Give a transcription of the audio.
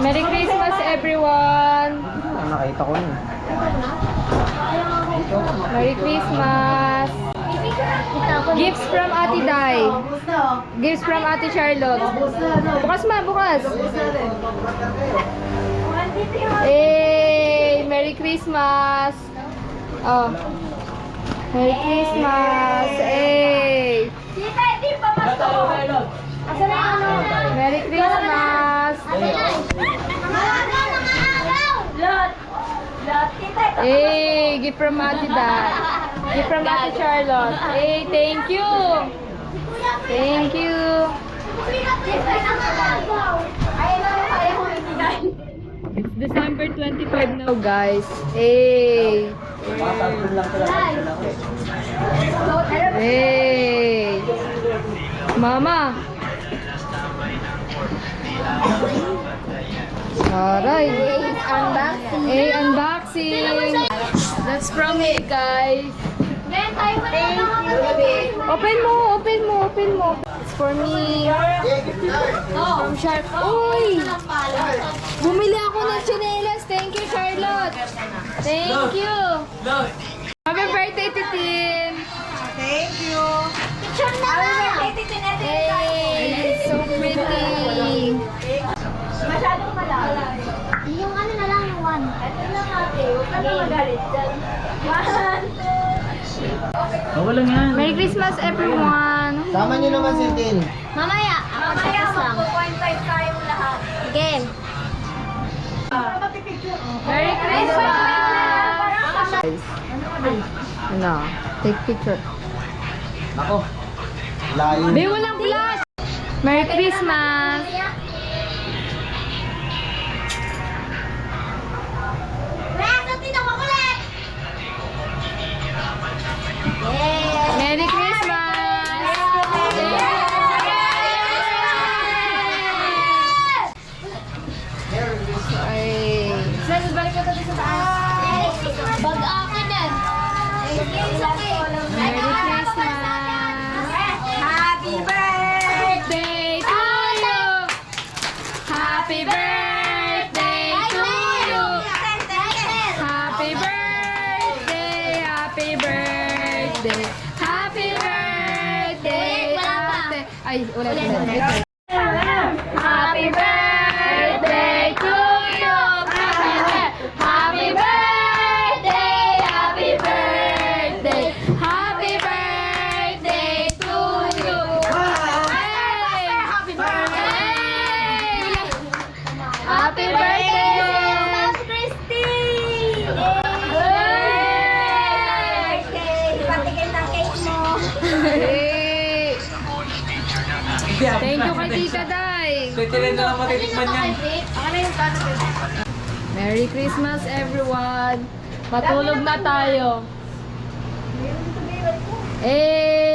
Merry Christmas, everyone! Nakita ko yun. Merry Christmas! Gifts from Ate Dai. Gifts from Ate Charlotte. Bukas ma, bukas. Hey, Merry Christmas. Oh. Merry Christmas. Hey. Merry Christmas. Hey, gift from Ate Dai. Gift from Ate Charlotte. Hey, thank you. Thank you. It's December 25 now, guys. Hey. Hey. Mama. Alright. Unboxing. Hey, unboxing. That's from me, guys. Open mo, open mo, open mo. It's for me. From Sharp. Uy! Bumili ako ng chinelas. Thank you, Charlotte. Thank you. Happy birthday, Titin. Thank you. Picture na Hey, so pretty. Masyadong malala. Yung ano na lang yung one. Ito lang ate. Huwag ka na magalit dyan. Walang yan. Merry Christmas, everyone. Sama niyo naman si Tin. Mamaya. Mamaya mag-2.5 tayong lahat. Game. Merry Christmas. Guys, ano? Take picture. Ako. Layo. Be, walang flash. Merry Christmas. Merry Christmas. Ay. Saan, balik ka tayo sa taas. Bag-akin yan. Merry Christmas. Happy birthday! Birthday to you. Happy birthday to you. Happy birthday. Happy birthday. Happy birthday. Ate. Ay, ulit. Happy birthday to you. Happy birthday. Happy birthday. Happy birthday to you. Hey! Happy birthday. Happy birthday, Ma'am Christy. Patigil ng cake mo. Hey! Thank you kay Tita Day. Titin na lang matitikman yan. Merry Christmas, everyone. Matulog na tayo. Hey!